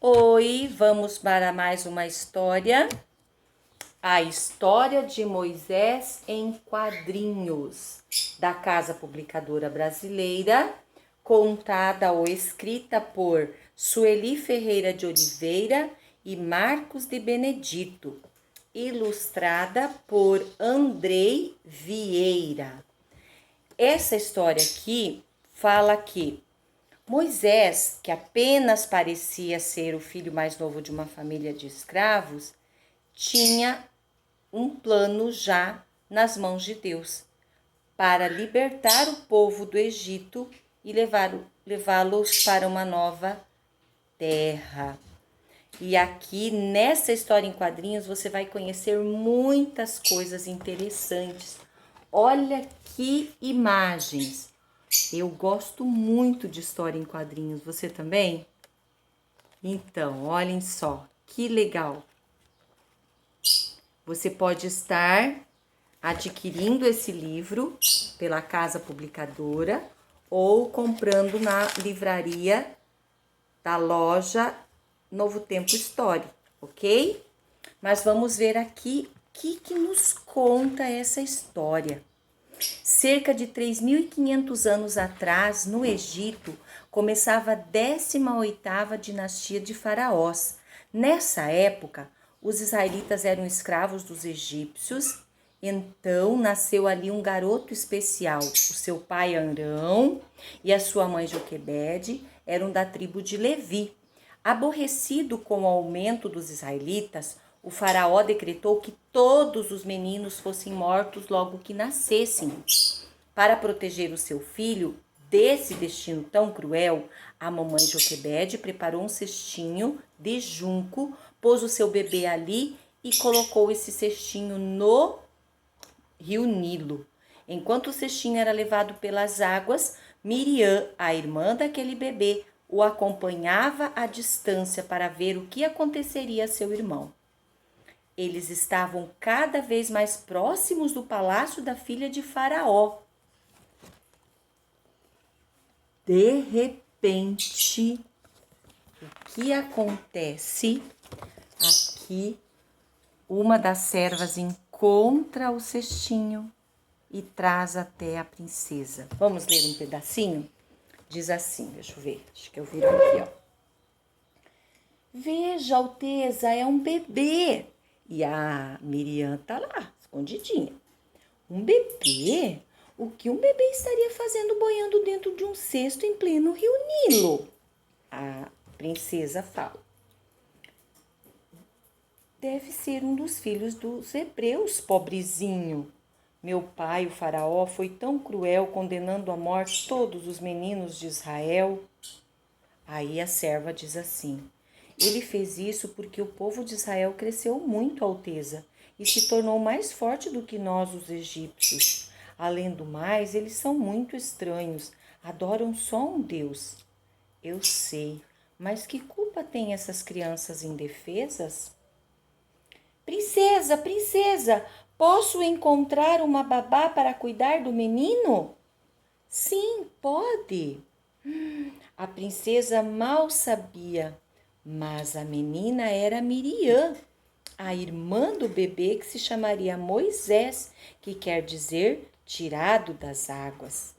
Oi, vamos para mais uma história. A história de Moisés em quadrinhos, da Casa Publicadora Brasileira, contada ou escrita por Sueli Ferreira de Oliveira e Marcos de Benedito, ilustrada por Andrei Vieira. Essa história aqui fala que Moisés, que apenas parecia ser o filho mais novo de uma família de escravos, tinha um plano já nas mãos de Deus para libertar o povo do Egito e levá-los para uma nova terra. E aqui nessa história em quadrinhos você vai conhecer muitas coisas interessantes. Olha que imagens! Eu gosto muito de história em quadrinhos. Você também? Então, olhem só, que legal! Você pode estar adquirindo esse livro pela Casa Publicadora ou comprando na livraria da loja Novo Tempo História, ok? Mas vamos ver aqui o que nos conta essa história. Cerca de 3.500 anos atrás, no Egito, começava a 18ª dinastia de faraós. Nessa época, os israelitas eram escravos dos egípcios, então nasceu ali um garoto especial. O seu pai Arão e a sua mãe Joquebede eram da tribo de Levi. Aborrecido com o aumento dos israelitas, o faraó decretou que todos os meninos fossem mortos logo que nascessem. Para proteger o seu filho desse destino tão cruel, a mamãe Joquebede preparou um cestinho de junco, pôs o seu bebê ali e colocou esse cestinho no rio Nilo. Enquanto o cestinho era levado pelas águas, Miriam, a irmã daquele bebê, o acompanhava à distância para ver o que aconteceria a seu irmão. Eles estavam cada vez mais próximos do palácio da filha de Faraó. De repente, o que acontece? Aqui, uma das servas encontra o cestinho e traz até a princesa. Vamos ler um pedacinho? Diz assim, deixa eu ver, acho que eu viro aqui, ó. Veja, Alteza, é um bebê. E a Miriam tá lá, escondidinha. Um bebê? O que um bebê estaria fazendo boiando dentro de um cesto em pleno rio Nilo? A princesa fala. Deve ser um dos filhos dos hebreus, pobrezinho. Meu pai, o faraó, foi tão cruel, condenando à morte todos os meninos de Israel. Aí a serva diz assim: ele fez isso porque o povo de Israel cresceu muito, Alteza, e se tornou mais forte do que nós, os egípcios. Além do mais, eles são muito estranhos, adoram só um Deus. Eu sei, mas que culpa tem essas crianças indefesas? Princesa, princesa, posso encontrar uma babá para cuidar do menino? Sim, pode. A princesa mal sabia, mas a menina era Miriam, a irmã do bebê que se chamaria Moisés, que quer dizer tirado das águas.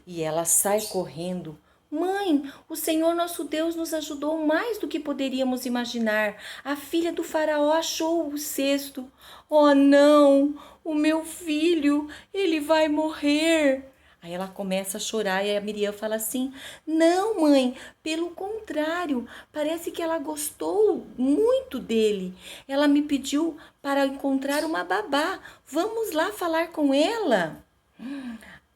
E ela sai correndo. Mãe, o Senhor nosso Deus nos ajudou mais do que poderíamos imaginar. A filha do faraó achou o cesto. Oh, não! O meu filho, ele vai morrer. Aí ela começa a chorar e a Miriam fala assim: não, mãe, pelo contrário, parece que ela gostou muito dele. Ela me pediu para encontrar uma babá. Vamos lá falar com ela?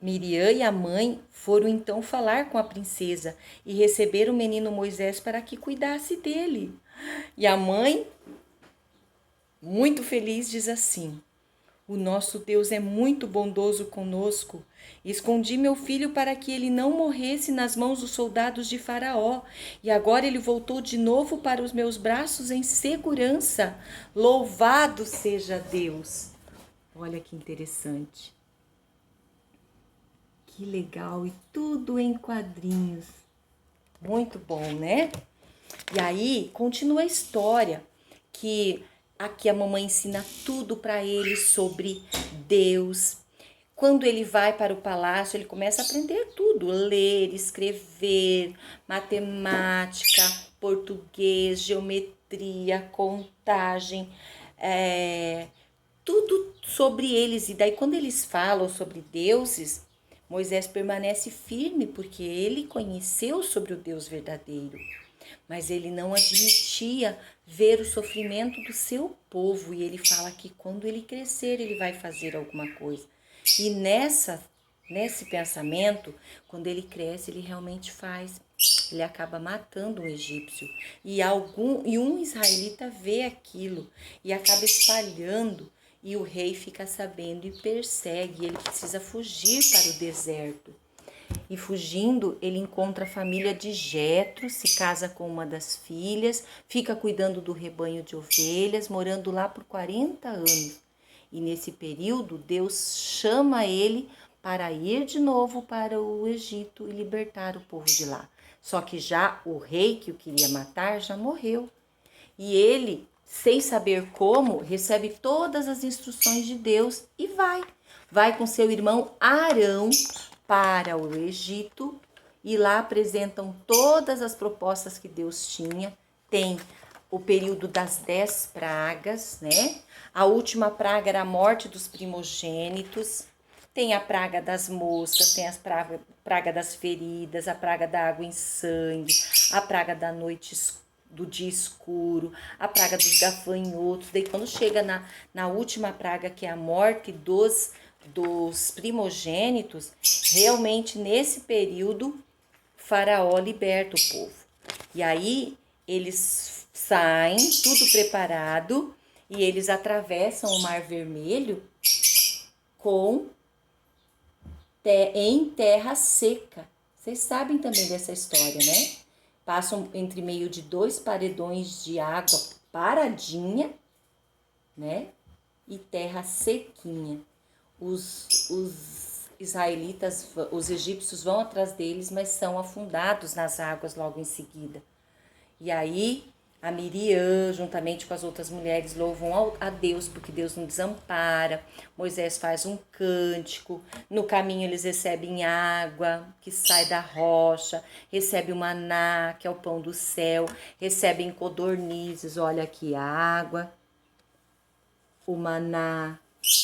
Miriam e a mãe foram então falar com a princesa e receber o menino Moisés para que cuidasse dele. E a mãe, muito feliz, diz assim: o nosso Deus é muito bondoso conosco. Escondi meu filho para que ele não morresse nas mãos dos soldados de Faraó. E agora ele voltou de novo para os meus braços em segurança. Louvado seja Deus! Olha que interessante. Que legal, e tudo em quadrinhos. Muito bom, né? E aí continua a história, que aqui a mamãe ensina tudo para ele sobre Deus. Quando ele vai para o palácio, ele começa a aprender tudo: ler, escrever, matemática, português, geometria, contagem, tudo sobre eles. E daí, quando eles falam sobre deuses, Moisés permanece firme, porque ele conheceu sobre o Deus verdadeiro. Mas ele não admitia ver o sofrimento do seu povo. E ele fala que quando ele crescer, ele vai fazer alguma coisa. E nesse pensamento, quando ele cresce, ele realmente faz. Ele acaba matando um egípcio. E um israelita vê aquilo e acaba espalhando. E o rei fica sabendo e persegue. Ele precisa fugir para o deserto. E fugindo, ele encontra a família de Jetro, se casa com uma das filhas, fica cuidando do rebanho de ovelhas, morando lá por 40 anos. E nesse período, Deus chama ele para ir de novo para o Egito e libertar o povo de lá. Só que já o rei que o queria matar já morreu. E ele, sem saber como, recebe todas as instruções de Deus e vai. Vai com seu irmão Arão para o Egito e lá apresentam todas as propostas que Deus tinha. Tem o período das 10 pragas, né? A última praga era a morte dos primogênitos. Tem a praga das moscas, tem a praga das feridas, a praga da água em sangue, a praga da noite do dia escuro, a praga dos gafanhotos. Daí quando chega na última praga, que é a morte dos primogênitos, realmente nesse período Faraó liberta o povo. E aí eles saem, tudo preparado, e eles atravessam o Mar Vermelho em terra seca. Vocês sabem também dessa história, né? Passam entre meio de 2 paredões de água paradinha, né? E terra sequinha. Os israelitas, os egípcios vão atrás deles, mas são afundados nas águas logo em seguida. E aí a Miriam, juntamente com as outras mulheres, louvam a Deus, porque Deus não desampara. Moisés faz um cântico. No caminho eles recebem água que sai da rocha, recebem o maná, que é o pão do céu, recebem codornizes, olha aqui a água, o maná,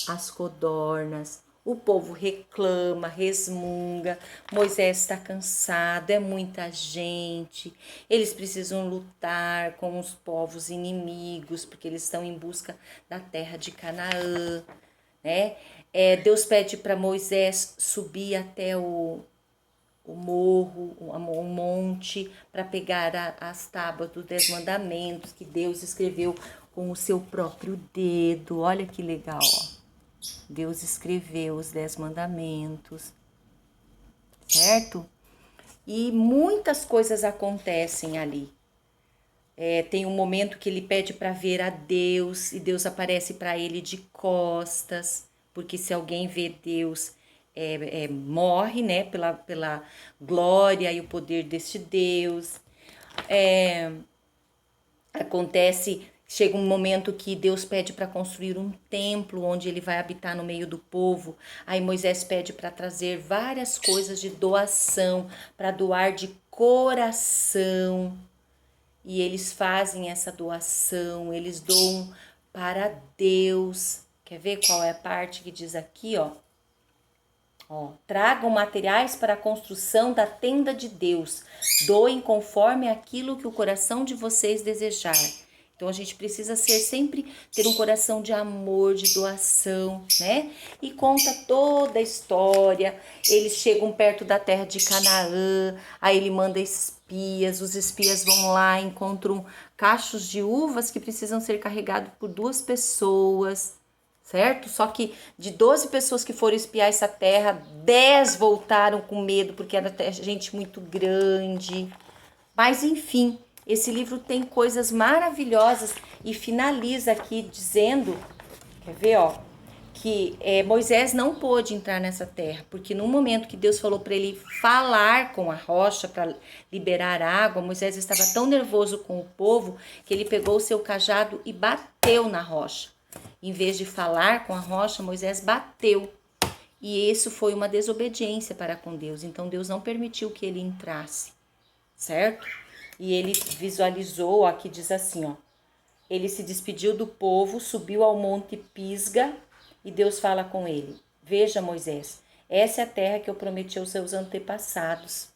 as codornas. O povo reclama, resmunga, Moisés está cansado, é muita gente, eles precisam lutar com os povos inimigos, porque eles estão em busca da terra de Canaã, né? Deus pede para Moisés subir até o morro, o monte, para pegar as tábuas dos 10 mandamentos que Deus escreveu com o seu próprio dedo. Olha que legal, ó. Deus escreveu os 10 mandamentos, certo? E muitas coisas acontecem ali. Tem um momento que ele pede para ver a Deus e Deus aparece para ele de costas, porque se alguém vê Deus, morre, né? Pela glória e o poder deste Deus. Chega um momento que Deus pede para construir um templo onde ele vai habitar no meio do povo. Aí Moisés pede para trazer várias coisas de doação, para doar de coração. E eles fazem essa doação, eles doam para Deus. Quer ver qual é a parte que diz aqui, ó? Tragam materiais para a construção da tenda de Deus. Doem conforme aquilo que o coração de vocês desejar. Então a gente precisa sempre ter um coração de amor, de doação, né? E conta toda a história. Eles chegam perto da terra de Canaã, aí ele manda espias, os espias vão lá, encontram cachos de uvas que precisam ser carregados por 2 pessoas, certo? Só que de 12 pessoas que foram espiar essa terra, 10 voltaram com medo porque era gente muito grande. Mas enfim, esse livro tem coisas maravilhosas e finaliza aqui dizendo, quer ver, ó, que Moisés não pôde entrar nessa terra, porque no momento que Deus falou para ele falar com a rocha para liberar água, Moisés estava tão nervoso com o povo que ele pegou o seu cajado e bateu na rocha. Em vez de falar com a rocha, Moisés bateu. E isso foi uma desobediência para com Deus. Então Deus não permitiu que ele entrasse, certo? E ele visualizou, aqui diz assim, ó. Ele se despediu do povo, subiu ao monte Pisga, e Deus fala com ele: veja, Moisés, essa é a terra que eu prometi aos seus antepassados.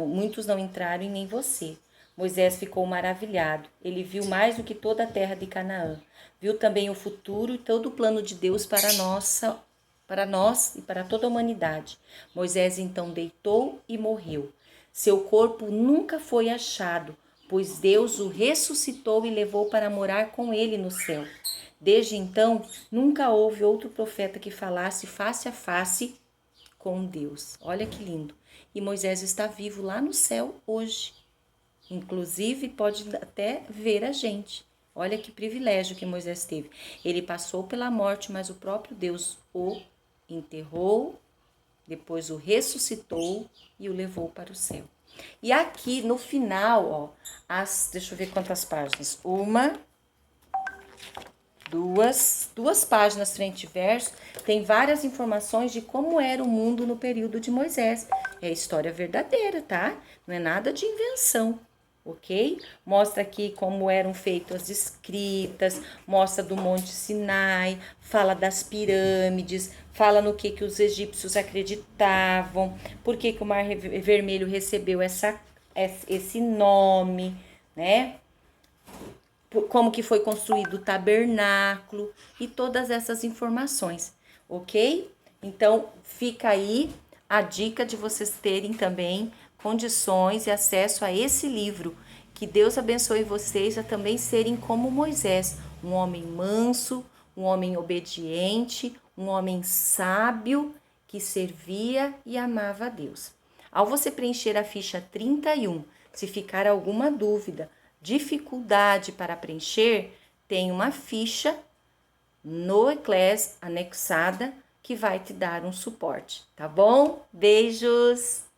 Muitos não entraram e nem você. Moisés ficou maravilhado. Ele viu mais do que toda a terra de Canaã. Viu também o futuro e todo o plano de Deus para nós e para toda a humanidade. Moisés então deitou e morreu. Seu corpo nunca foi achado, pois Deus o ressuscitou e levou para morar com ele no céu. Desde então, nunca houve outro profeta que falasse face a face com Deus. Olha que lindo. E Moisés está vivo lá no céu hoje. Inclusive, pode até ver a gente. Olha que privilégio que Moisés teve. Ele passou pela morte, mas o próprio Deus o enterrou, depois o ressuscitou e o levou para o céu. E aqui no final, ó, deixa eu ver quantas páginas. Duas páginas frente e verso, tem várias informações de como era o mundo no período de Moisés. É história verdadeira, tá? Não é nada de invenção, ok? Mostra aqui como eram feitas as escritas, mostra do Monte Sinai, fala das pirâmides, fala no que os egípcios acreditavam, por que o Mar Vermelho recebeu esse nome, né? Como que foi construído o tabernáculo e todas essas informações, ok? Então, fica aí a dica de vocês terem também condições e acesso a esse livro. Que Deus abençoe vocês a também serem como Moisés, um homem manso, um homem obediente, um homem sábio que servia e amava a Deus. Ao você preencher a ficha 31, se ficar alguma dúvida, dificuldade para preencher, tem uma ficha no Eclés anexada que vai te dar um suporte, tá bom? Beijos!